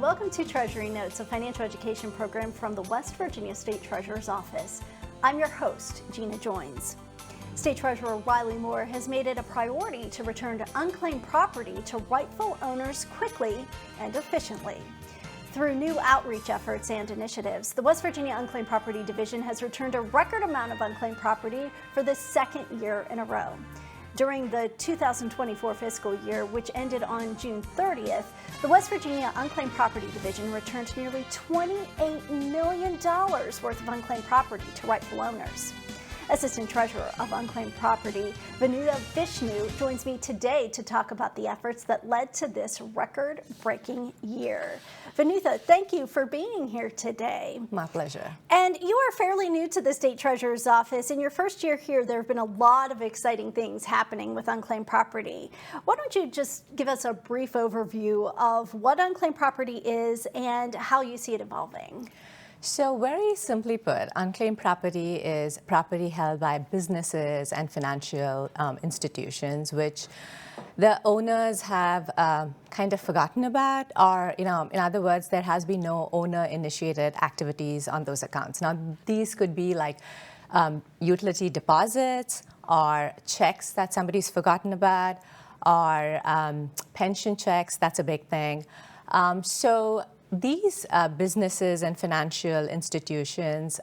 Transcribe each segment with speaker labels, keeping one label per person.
Speaker 1: welcome to Treasury Notes, a financial education program from the West Virginia State Treasurer's Office. I'm your host, Gina Joins. State Treasurer Riley Moore has made it a priority to return to unclaimed property to rightful owners quickly and efficiently. Through new outreach efforts and initiatives, the West Virginia Unclaimed Property Division has returned a record amount of unclaimed property for the second year in a row. During the 2024 fiscal year, which ended on June 30th, the West Virginia Unclaimed Property Division returned nearly $28 million worth of unclaimed property to rightful owners. Assistant Treasurer of Unclaimed Property, Vinutha Vishnu, joins me today to talk about the efforts that led to this record-breaking year. Vinutha, thank you for being here today.
Speaker 2: My pleasure.
Speaker 1: And you are fairly new to the State Treasurer's Office. In your first year here, there have been a lot of exciting things happening with unclaimed property. Why don't you just give us a brief overview of what unclaimed property is and how you see it evolving?
Speaker 2: So very simply put, unclaimed property is property held by businesses and financial institutions, which the owners have kind of forgotten about, or, in other words, there has been no owner-initiated activities on those accounts. Now, these could be like utility deposits or checks that somebody's forgotten about, or pension checks. That's a big thing. So these businesses and financial institutions,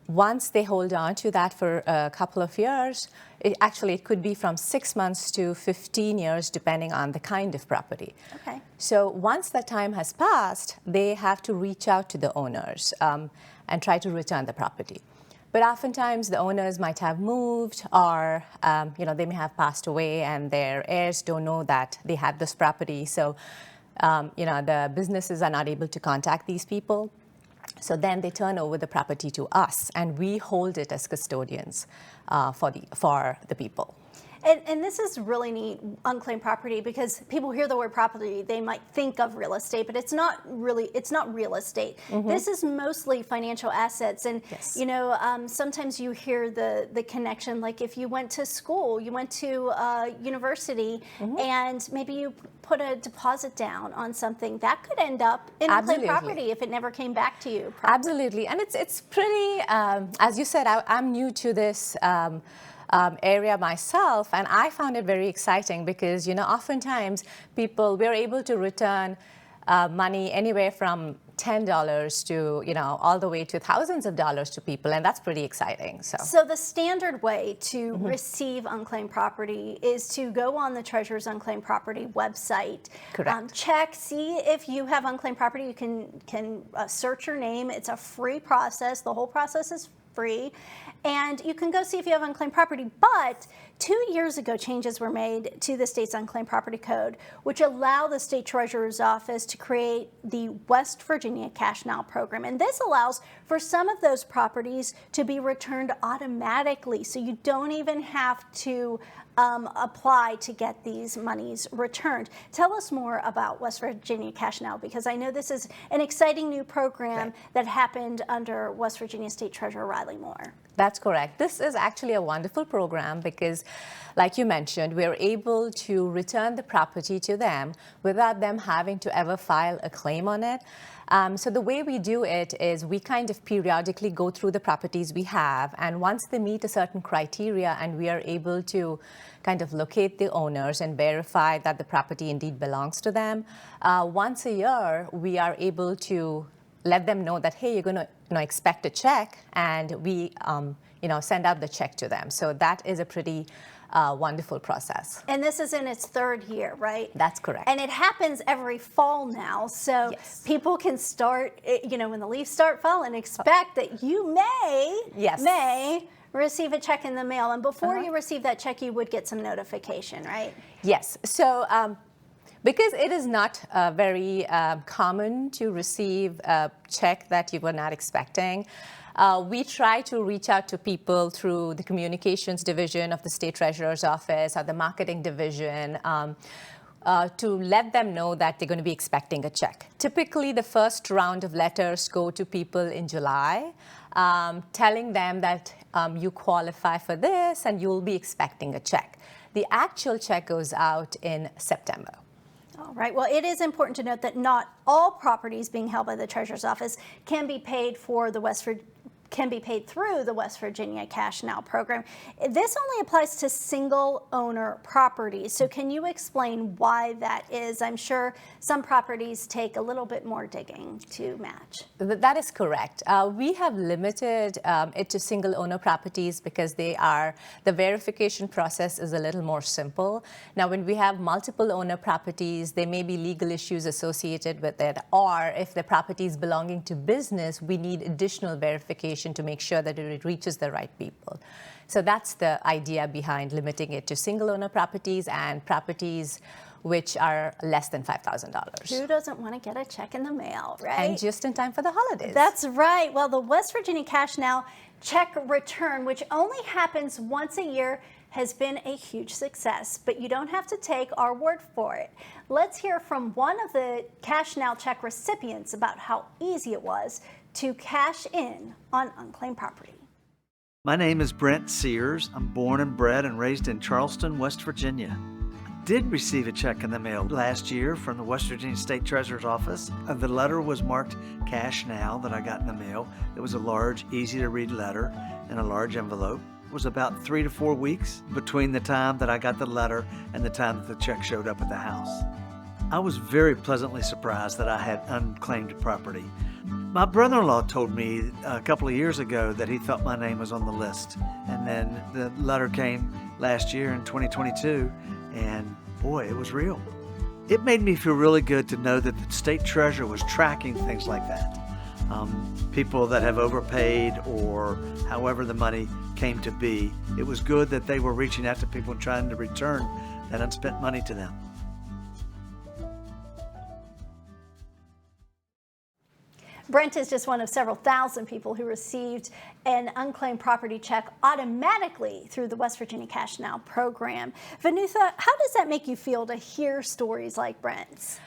Speaker 2: once they hold on to that for a couple of years, it could be from 6 months to 15 years, depending on the kind of property.
Speaker 1: Okay.
Speaker 2: So once that time has passed, they have to reach out to the owners and try to return the property. But oftentimes the owners might have moved, or they may have passed away, and their heirs don't know that they had this property. So the businesses are not able to contact these people. So then they turn over the property to us, and we hold it as custodians for the people.
Speaker 1: And this is really neat, unclaimed property, because people hear the word property, they might think of real estate, but it's not real estate. Mm-hmm. This is mostly financial assets. And,
Speaker 2: yes.
Speaker 1: Sometimes you hear the connection, like if you went to school, you went to university, mm-hmm. and maybe you put a deposit down on something, that could end up in unclaimed property if it never came back to you.
Speaker 2: Absolutely. And it's pretty, as you said, I'm new to this area myself, and I found it very exciting because, oftentimes we're able to return money anywhere from $10 to, all the way to thousands of dollars to people, and that's pretty exciting.
Speaker 1: So the standard way to mm-hmm. receive unclaimed property is to go on the Treasurer's Unclaimed Property website.
Speaker 2: Correct.
Speaker 1: Check, see if you have unclaimed property. You can search your name. It's a free process. The whole process is free. And you can go see if you have unclaimed property. But 2 years ago, changes were made to the state's Unclaimed Property Code, which allow the State Treasurer's Office to create the West Virginia Cash Now program. And this allows for some of those properties to be returned automatically, so you don't even have to apply to get these monies returned. Tell us more about West Virginia Cash Now, because I know this is an exciting new program that happened under West Virginia State Treasurer Riley Moore.
Speaker 2: That's correct. This is actually a wonderful program because, like you mentioned, we're able to return the property to them without them having to ever file a claim on it. So the way we do it is we kind of periodically go through the properties we have, and once they meet a certain criteria and we are able to kind of locate the owners and verify that the property indeed belongs to them, once a year we are able to let them know that, hey, you're going to expect a check, and we send out the check to them. So that is a pretty wonderful process.
Speaker 1: And this is in its third year, right?
Speaker 2: That's correct.
Speaker 1: And it happens every fall now, so
Speaker 2: yes.
Speaker 1: people can start, when the leaves start falling, expect that you may receive a check in the mail. And before you receive that check, you would get some notification, right?
Speaker 2: Yes. So because it is not very common to receive a check that you were not expecting, we try to reach out to people through the communications division of the State Treasurer's Office or the marketing division to let them know that they're going to be expecting a check. Typically, the first round of letters go to people in July, telling them that you qualify for this and you'll be expecting a check. The actual check goes out in September.
Speaker 1: All right. Well, it is important to note that not all properties being held by the Treasurer's Office can be paid through the West Virginia Cash Now program. This only applies to single owner properties. So can you explain why that is? I'm sure some properties take a little bit more digging to match.
Speaker 2: That is correct. We have limited it to single owner properties because the verification process is a little more simple. Now, when we have multiple owner properties, there may be legal issues associated with it, or if the property is belonging to business, we need additional verification to make sure that it reaches the right people. So that's the idea behind limiting it to single owner properties and properties which are less than $5,000.
Speaker 1: Who doesn't want to get a check in the mail, right?
Speaker 2: And just in time for the holidays.
Speaker 1: That's right. Well, the West Virginia Cash Now check return, which only happens once a year, has been a huge success, but you don't have to take our word for it. Let's hear from one of the Cash Now check recipients about how easy it was to cash in on unclaimed property.
Speaker 3: My name is Brent Sears. I'm born and bred and raised in Charleston, West Virginia. I did receive a check in the mail last year from the West Virginia State Treasurer's Office. The letter was marked Cash Now that I got in the mail. It was a large, easy to read letter in a large envelope. It was about 3 to 4 weeks between the time that I got the letter and the time that the check showed up at the house. I was very pleasantly surprised that I had unclaimed property. My brother-in-law told me a couple of years ago that he thought my name was on the list. And then the letter came last year in 2022, and boy, it was real. It made me feel really good to know that the state treasurer was tracking things like that. People that have overpaid or however the money came to be. It was good that they were reaching out to people and trying to return that unspent money to them.
Speaker 1: Brent is just one of several thousand people who received an unclaimed property check automatically through the West Virginia Cash Now program. Vinutha, how does that make you feel to hear stories like Brent's?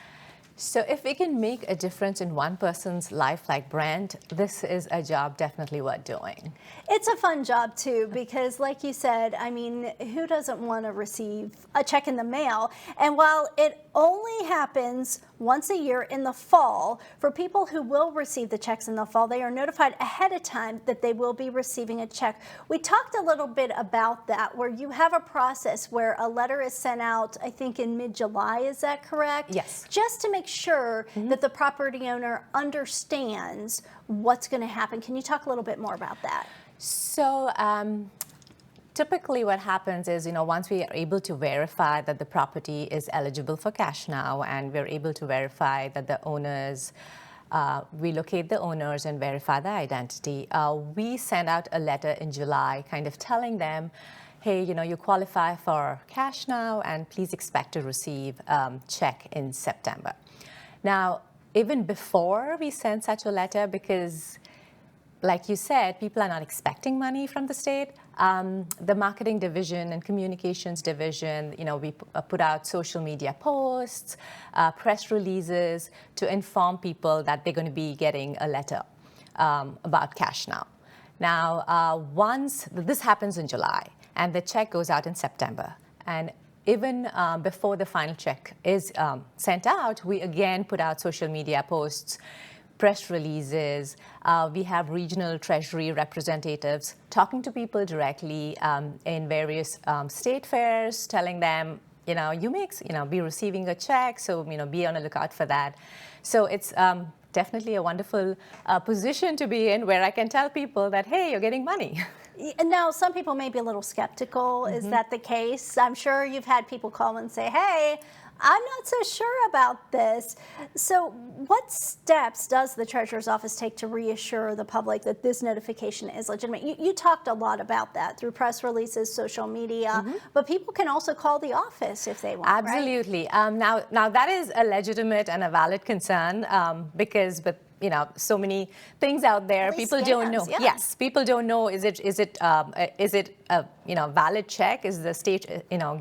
Speaker 2: So if we can make a difference in one person's life like Brent, this is a job definitely worth doing.
Speaker 1: It's a fun job too, because like you said, I mean, who doesn't want to receive a check in the mail? And while it only happens once a year in the fall, for people who will receive the checks in the fall, they are notified ahead of time that they will be receiving a check. We talked a little bit about that, where you have a process where a letter is sent out, I think in mid-July, is that correct?
Speaker 2: Yes.
Speaker 1: Just to make sure that the property owner understands what's going to happen. Can you talk a little bit more about that?
Speaker 2: So typically what happens is, once we are able to verify that the property is eligible for cash now, and we're able to verify that the owners, we locate the owners and verify their identity, we send out a letter in July kind of telling them, hey, you qualify for cash now and please expect to receive check in September. Now, even before we send such a letter, because like you said, people are not expecting money from the state. The marketing division and communications division, we put out social media posts, press releases to inform people that they're going to be getting a letter about cash now. Now, once this happens in July and the check goes out in September, and even before the final check is sent out, we again put out social media posts, press releases. We have regional treasury representatives talking to people directly in various state fairs, telling them, you may be receiving a check, so be on the lookout for that. So it's definitely a wonderful position to be in, where I can tell people that, hey, you're getting money.
Speaker 1: Now, some people may be a little skeptical. Is that the case? I'm sure you've had people call and say, hey, I'm not so sure about this. So what steps does the Treasurer's Office take to reassure the public that this notification is legitimate? You talked a lot about that through press releases, social media, but people can also call the office if they want.
Speaker 2: Absolutely. Right? Now that is a legitimate and a valid concern because with so many things out there, people don't know.
Speaker 1: Yeah.
Speaker 2: Yes, people don't know. Is it a valid check? Is the state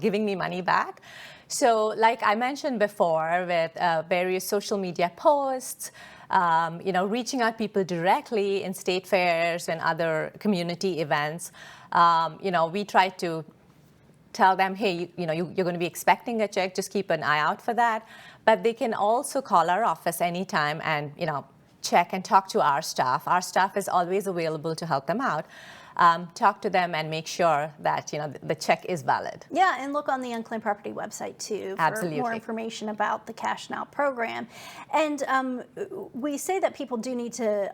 Speaker 2: giving me money back? So, like I mentioned before, with various social media posts, reaching out people directly in state fairs and other community events, we try to tell them, hey, you're going to be expecting a check, just keep an eye out for that. But they can also call our office anytime and, check and talk to our staff. Our staff is always available to help them out. Talk to them and make sure that the check is valid.
Speaker 1: Yeah, and look on the Unclaimed Property website too for
Speaker 2: Absolutely.
Speaker 1: more information about the Cash Now program. And we say that people do need to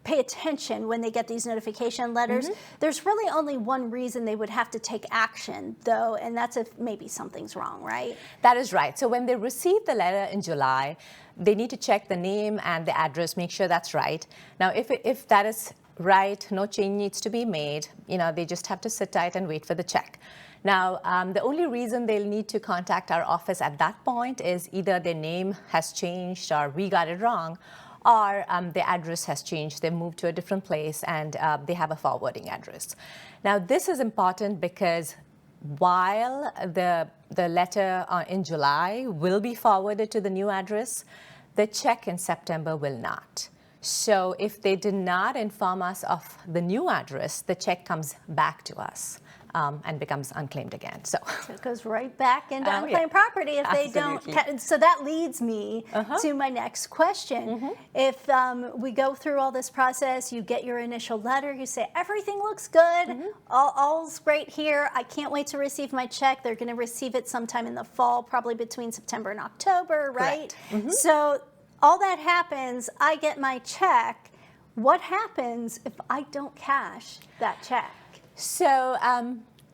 Speaker 1: pay attention when they get these notification letters. There's really only one reason they would have to take action, though, and that's if maybe something's wrong, right?
Speaker 2: That is right. So when they receive the letter in July, they need to check the name and the address, make sure that's right. Now, if that is right, no change needs to be made. They just have to sit tight and wait for the check. Now, the only reason they'll need to contact our office at that point is either their name has changed or we got it wrong, or the address has changed, they moved to a different place, and they have a forwarding address. Now, this is important because while the letter in July will be forwarded to the new address, the check in September will not. So if they did not inform us of the new address, the check comes back to us and becomes unclaimed again. So
Speaker 1: it goes right back into unclaimed property if they don't. So that leads me to my next question. If we go through all this process, you get your initial letter, you say, everything looks good, all's great here, I can't wait to receive my check. They're going to receive it sometime in the fall, probably between September and October, right? So all that happens, I get my check. What happens if I don't cash that check?
Speaker 2: So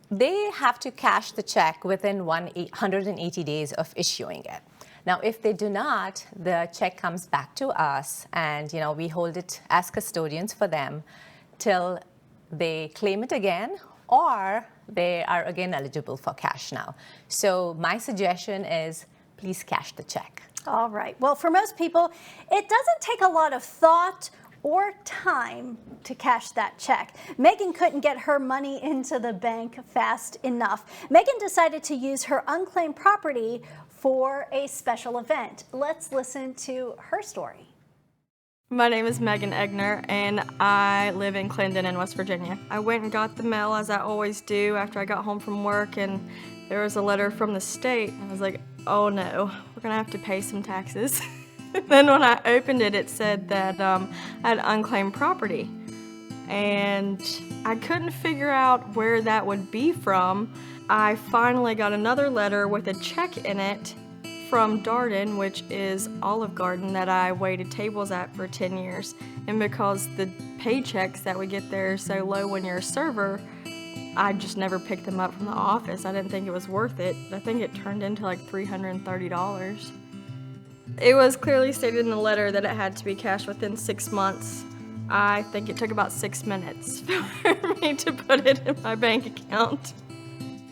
Speaker 2: they have to cash the check within 180 days of issuing it. Now, if they do not, the check comes back to us, and we hold it as custodians for them till they claim it again, or they are again eligible for cash now. So my suggestion is please cash the check.
Speaker 1: All right. Well, for most people, it doesn't take a lot of thought or time to cash that check. Megan couldn't get her money into the bank fast enough. Megan decided to use her unclaimed property for a special event. Let's listen to her story.
Speaker 4: My name is Megan Egner, and I live in Clinton in West Virginia. I went and got the mail, as I always do, after I got home from work, and there was a letter from the state. I was like, oh no, we're gonna have to pay some taxes. Then when I opened it, it said that I had unclaimed property. And I couldn't figure out where that would be from. I finally got another letter with a check in it from Darden, which is Olive Garden that I waited tables at for 10 years. And because the paychecks that we get there are so low when you're a server, I just never picked them up from the office. I didn't think it was worth it. I think it turned into like $330. It was clearly stated in the letter that it had to be cashed within 6 months. I think it took about 6 minutes for me to put it in my bank account.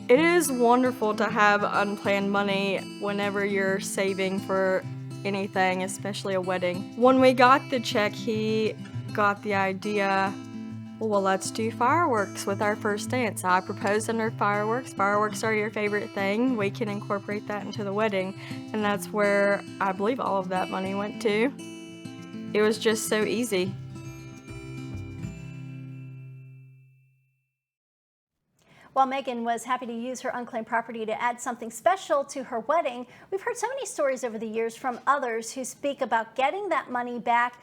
Speaker 4: It is wonderful to have unplanned money whenever you're saving for anything, especially a wedding. When we got the check, he got the idea, well, let's do fireworks with our first dance. I proposed under fireworks. Fireworks are your favorite thing. We can incorporate that into the wedding. And that's where I believe all of that money went to. It was just so easy.
Speaker 1: While Megan was happy to use her unclaimed property to add something special to her wedding, we've heard so many stories over the years from others who speak about getting that money back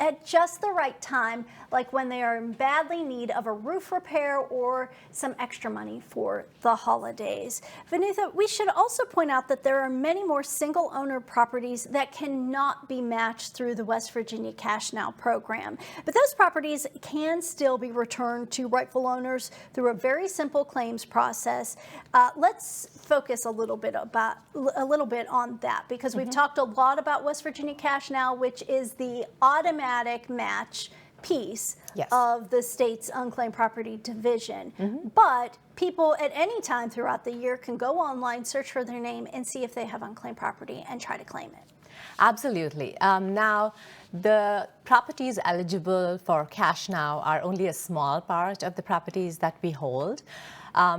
Speaker 1: at just the right time, like when they are in badly need of a roof repair or some extra money for the holidays. Vinutha, we should also point out that there are many more single owner properties that cannot be matched through the West Virginia Cash Now program. But those properties can still be returned to rightful owners through a very simple claims process. Let's focus a little bit on that, because we've talked a lot about West Virginia Cash Now, which is the automatic match piece of the state's unclaimed property division. But people at any time throughout the year can go online, search for their name, and see if they have unclaimed property and try to claim it.
Speaker 2: Absolutely. Now, the properties eligible for Cash Now are only a small part of the properties that we hold.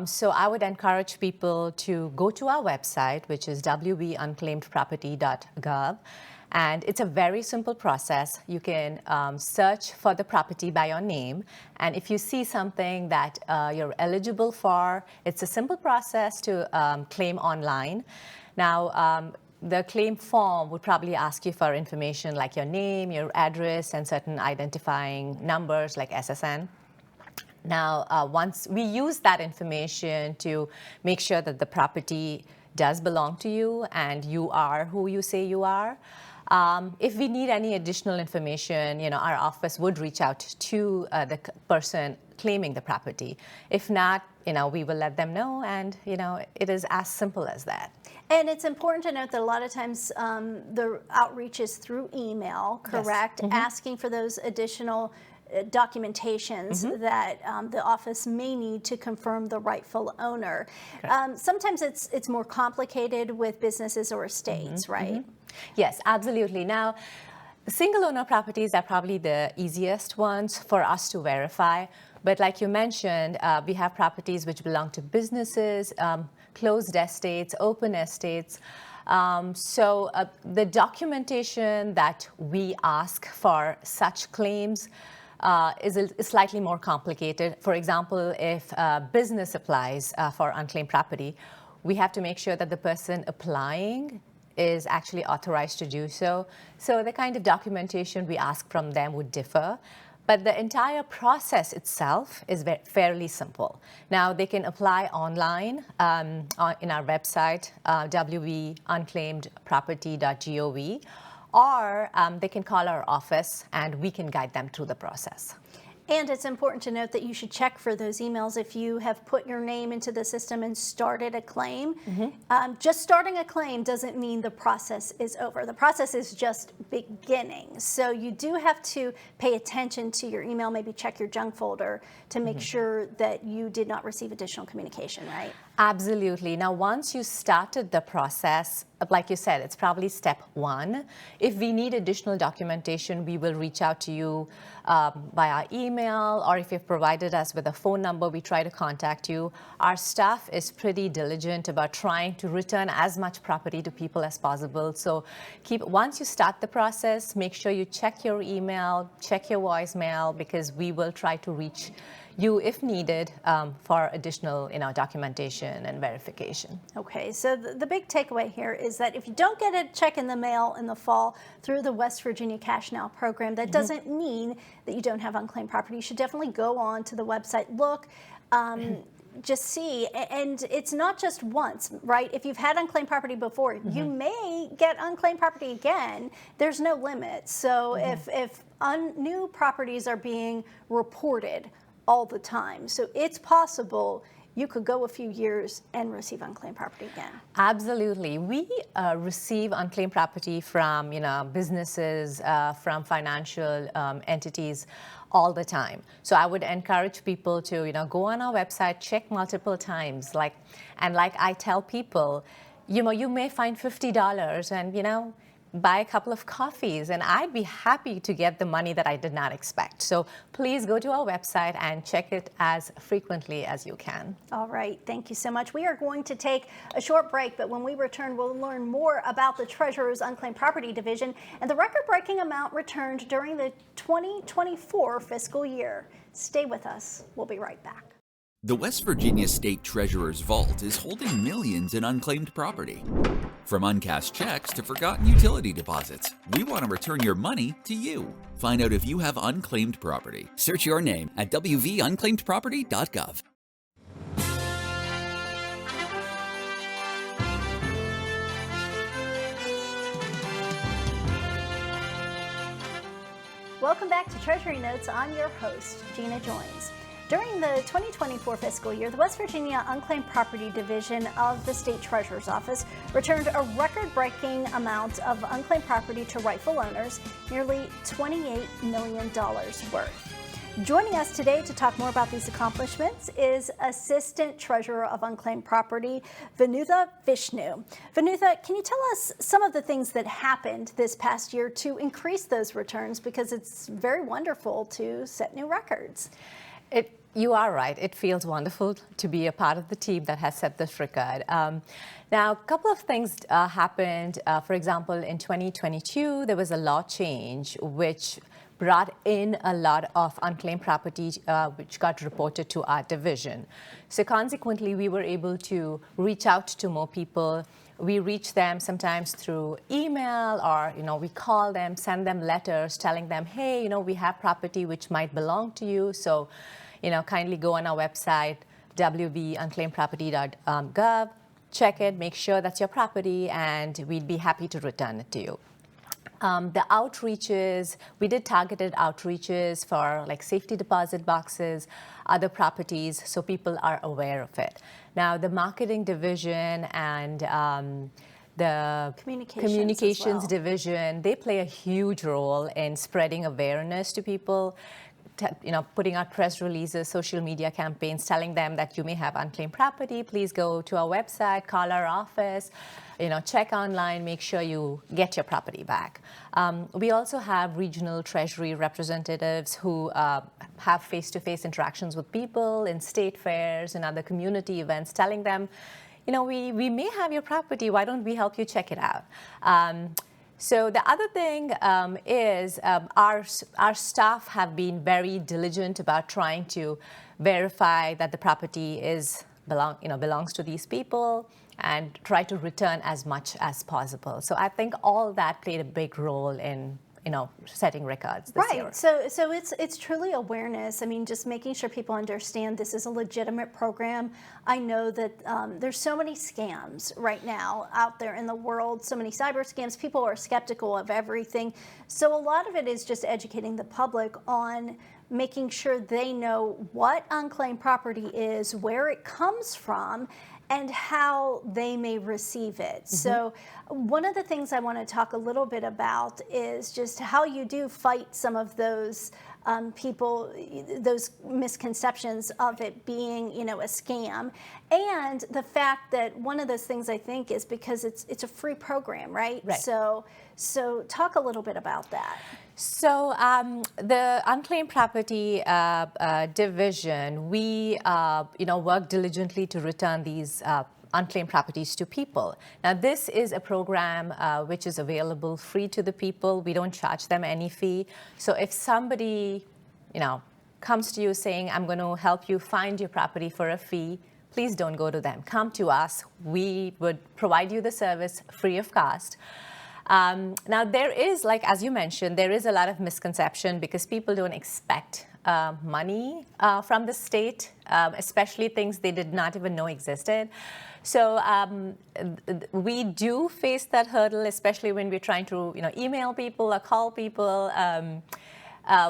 Speaker 2: So I would encourage people to go to our website, which is wvunclaimedproperty.gov, And it's a very simple process. You can search for the property by your name. And if you see something that you're eligible for, it's a simple process to claim online. Now, the claim form would probably ask you for information like your name, your address, and certain identifying numbers like SSN. Now, once we use that information to make sure that the property does belong to you and you are who you say you are, if we need any additional information, our office would reach out to the person claiming the property. If not, we will let them know, and it is as simple as that.
Speaker 1: And it's important to note that a lot of times the outreach is through email, correct?
Speaker 2: Yes.
Speaker 1: Asking for those additional documentations that the office may need to confirm the rightful owner. Sometimes it's more complicated with businesses or estates, right?
Speaker 2: Yes, absolutely. Now, the single owner properties are probably the easiest ones for us to verify. But like you mentioned, we have properties which belong to businesses, closed estates, open estates. So the documentation that we ask for such claims is slightly more complicated. For example, if a business applies for unclaimed property, we have to make sure that the person applying is actually authorized to do so. So the kind of documentation we ask from them would differ. But the entire process itself is fairly simple. Now, they can apply online in our website, wvunclaimedproperty.gov, or they can call our office and we can guide them through the process.
Speaker 1: And it's important to note that you should check for those emails if you have put your name into the system and started a claim. Just starting a claim doesn't mean the process is over. The process is just beginning. So you do have to pay attention to your email, maybe check your junk folder to make sure that you did not receive additional communication, right?
Speaker 2: Absolutely. Now, once you started the process, like you said, it's probably step one. If we need additional documentation, we will reach out to you via email, or if you've provided us with a phone number, we try to contact you. Our staff is pretty diligent about trying to return as much property to people as possible. So once you start the process, make sure you check your email, check your voicemail, because we will try to reach you if needed for additional documentation and verification.
Speaker 1: Okay, so the big takeaway here is that if you don't get a check in the mail in the fall through the West Virginia Cash Now program, that doesn't mean that you don't have unclaimed property. You should definitely go on to the website, look, just see, and it's not just once, right? If you've had unclaimed property before, you may get unclaimed property again. There's no limit. So if new properties are being reported all the time, so it's possible you could go a few years and receive unclaimed property again.
Speaker 2: Absolutely. We receive unclaimed property from businesses, from financial entities all the time. So I would encourage people to go on our website, check multiple times. Like I tell people, you may find $50 and buy a couple of coffees, and I'd be happy to get the money that I did not expect. So please go to our website and check it as frequently as you can.
Speaker 1: All right, thank you so much. We are going to take a short break, but when we return, we'll learn more about the Treasurer's Unclaimed Property Division and the record-breaking amount returned during the 2024 fiscal year. Stay with us. We'll be right back.
Speaker 5: The West Virginia State Treasurer's Vault is holding millions in unclaimed property. From uncashed checks to forgotten utility deposits, we want to return your money to you. Find out if you have unclaimed property. Search your name at wvunclaimedproperty.gov.
Speaker 1: Welcome back to Treasury Notes. I'm your host, Gina Joins. During the 2024 fiscal year, the West Virginia Unclaimed Property Division of the State Treasurer's Office returned a record-breaking amount of unclaimed property to rightful owners, nearly $28 million worth. Joining us today to talk more about these accomplishments is Assistant Treasurer of Unclaimed Property, Vinutha Vishnu. Vinutha, can you tell us some of the things that happened this past year to increase those returns? Because it's very wonderful to set new records.
Speaker 2: You are right. It feels wonderful to be a part of the team that has set this record. Now, a couple of things happened. For example, in 2022, there was a law change which brought in a lot of unclaimed property which got reported to our division. So consequently, we were able to reach out to more people. We reach them sometimes through email, or we call them, send them letters telling them, hey, we have property which might belong to you. So kindly go on our website, wvunclaimedproperty.gov, check it, make sure that's your property, and we'd be happy to return it to you. The outreaches, we did targeted outreaches for like safety deposit boxes, other properties, so people are aware of it. Now, the marketing division and the communications division, they play a huge role in spreading awareness to people, putting out press releases, social media campaigns, telling them that you may have unclaimed property. Please go to our website, call our office, check online, make sure you get your property back. We also have regional Treasury representatives who have face-to-face interactions with people in state fairs and other community events, telling them, we may have your property. Why don't we help you check it out? So the other thing is our staff have been very diligent about trying to verify that the property belongs to these people and try to return as much as possible. So I think all that played a big role in setting records this year.
Speaker 1: Right. So it's truly awareness. I mean, just making sure people understand this is a legitimate program. I know that there's so many scams right now out there in the world, so many cyber scams. People are skeptical of everything. So a lot of it is just educating the public on making sure they know what unclaimed property is, where it comes from, and how they may receive it. Mm-hmm. So one of the things I want to talk a little bit about is just how you do fight some of those those misconceptions of it being, a scam. And the fact that one of those things I think is because it's a free program, right? Right. So talk a little bit about that.
Speaker 2: So the Unclaimed Property Division, we work diligently to return these unclaimed properties to people. Now, this is a program which is available free to the people. We don't charge them any fee. So if somebody, comes to you saying, I'm going to help you find your property for a fee, please don't go to them. Come to us. We would provide you the service free of cost. Now, there is, as you mentioned, there is a lot of misconception because people don't expect money from the state, especially things they did not even know existed. So we do face that hurdle, especially when we're trying to email people or call people.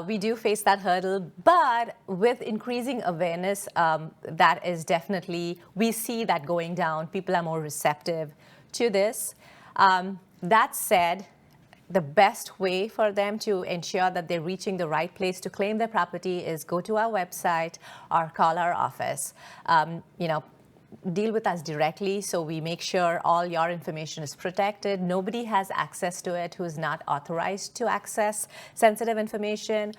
Speaker 2: We do face that hurdle, but with increasing awareness, that is definitely, we see that going down. People are more receptive to this. That said, the best way for them to ensure that they're reaching the right place to claim their property is go to our website or call our office. Deal with us directly so we make sure all your information is protected. Nobody has access to it who is not authorized to access sensitive information.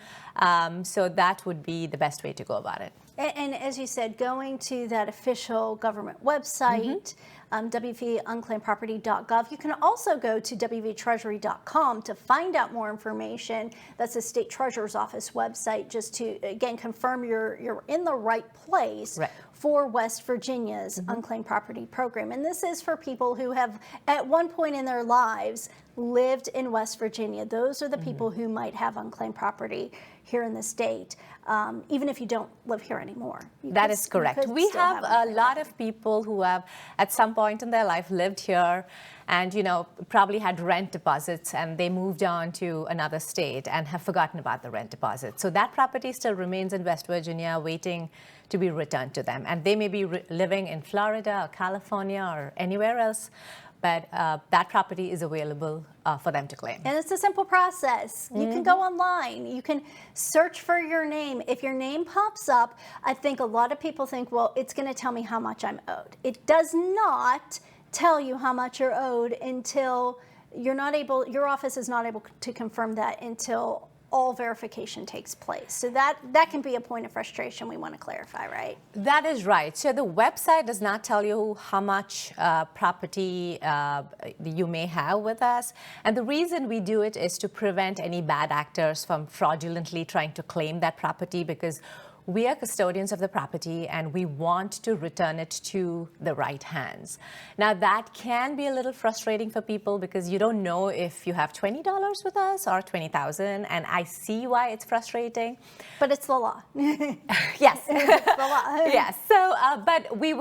Speaker 2: So that would be the best way to go about it.
Speaker 1: And as you said, going to that official government website, wvunclaimedproperty.gov. You can also go to wvtreasury.com to find out more information. That's the State Treasurer's Office website, just to, again, confirm you're in the right place for West Virginia's Unclaimed Property Program. And this is for people who have, at one point in their lives, lived in West Virginia. Those are the people who might have unclaimed property here in the state, even if you don't live here anymore.
Speaker 2: That is correct. We have a lot of people who have, at some point in their life, lived here and, probably had rent deposits, and they moved on to another state and have forgotten about the rent deposit. So that property still remains in West Virginia, waiting to be returned to them. And they may be living in Florida or California or anywhere else, but that property is available for them to claim.
Speaker 1: And it's a simple process. You can go online. You can search for your name. If your name pops up, I think a lot of people think, well, it's going to tell me how much I'm owed. It does not tell you how much you're owed until your office is not able to confirm that until all verification takes place. So that can be a point of frustration we want to clarify, right?
Speaker 2: That is right. So the website does not tell you how much property you may have with us. And the reason we do it is to prevent any bad actors from fraudulently trying to claim that property, because we are custodians of the property and we want to return it to the right hands. Now that can be a little frustrating for people because you don't know if you have $20 with us or $20,000, and I see why it's frustrating.
Speaker 1: But it's the law.
Speaker 2: Yes.
Speaker 1: It's the law.
Speaker 2: Yes. So, but we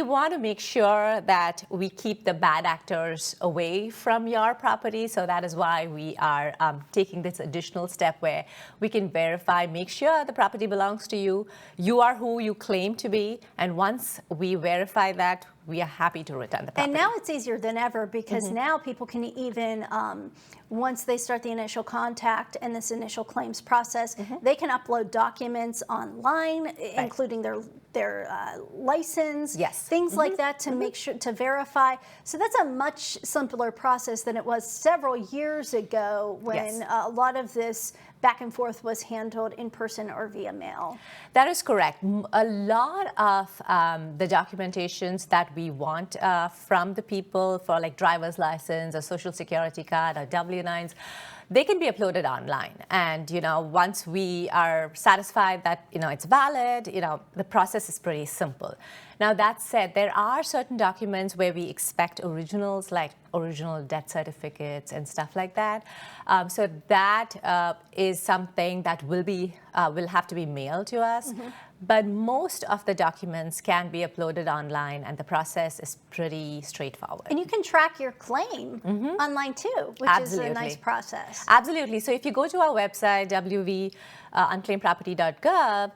Speaker 2: want to make sure that we keep the bad actors away from your property. So that is why we are taking this additional step where we can verify, make sure the property belongs to you. You are who you claim to be. And once we verify that, we are happy to return the property.
Speaker 1: And now it's easier than ever because now people can even, once they start the initial contact and this initial claims process, they can upload documents online, including their license, things like that to make sure to verify. So that's a much simpler process than it was several years ago when a lot of this back and forth was handled in person or via mail.
Speaker 2: That is correct. A lot of the documentations that we want from the people for like driver's license or social security card or W-9s, they can be uploaded online. And, once we are satisfied that, it's valid, the process is pretty simple. Now, that said, there are certain documents where we expect originals, like original death certificates and stuff like that. So that is something that will have to be mailed to us. But most of the documents can be uploaded online, and the process is pretty straightforward.
Speaker 1: And you can track your claim online too, which is a nice process.
Speaker 2: Absolutely. So if you go to our website, www.unclaimedproperty.gov,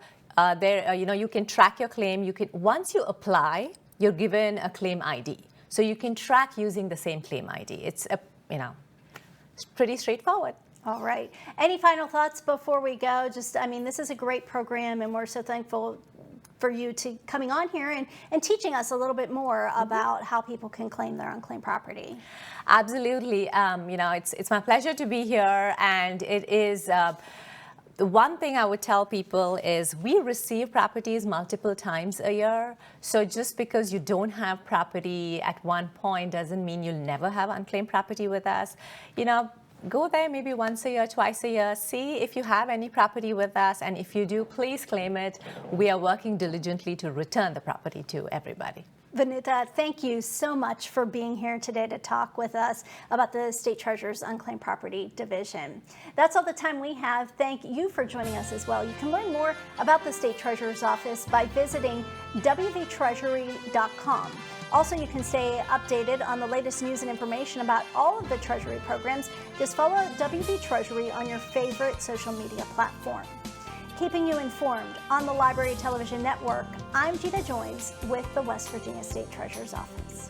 Speaker 2: there, you can track your claim. Once you apply, you're given a claim ID. So you can track using the same claim ID. It's it's pretty straightforward.
Speaker 1: All right. Any final thoughts before we go? This is a great program, and we're so thankful for you coming on here and teaching us a little bit more about how people can claim their unclaimed property.
Speaker 2: Absolutely. It's my pleasure to be here, and it is. The one thing I would tell people is we receive properties multiple times a year. So just because you don't have property at one point doesn't mean you'll never have unclaimed property with us. Go there maybe once a year, twice a year, see if you have any property with us. And if you do, please claim it. We are working diligently to return the property to everybody.
Speaker 1: Vinutha, thank you so much for being here today to talk with us about the State Treasurer's Unclaimed Property Division. That's all the time we have. Thank you for joining us as well. You can learn more about the State Treasurer's Office by visiting wvtreasury.com. Also, you can stay updated on the latest news and information about all of the Treasury programs. Just follow WV Treasury on your favorite social media platform. Keeping you informed on the Library Television Network, I'm Gina Joins with the West Virginia State Treasurer's Office.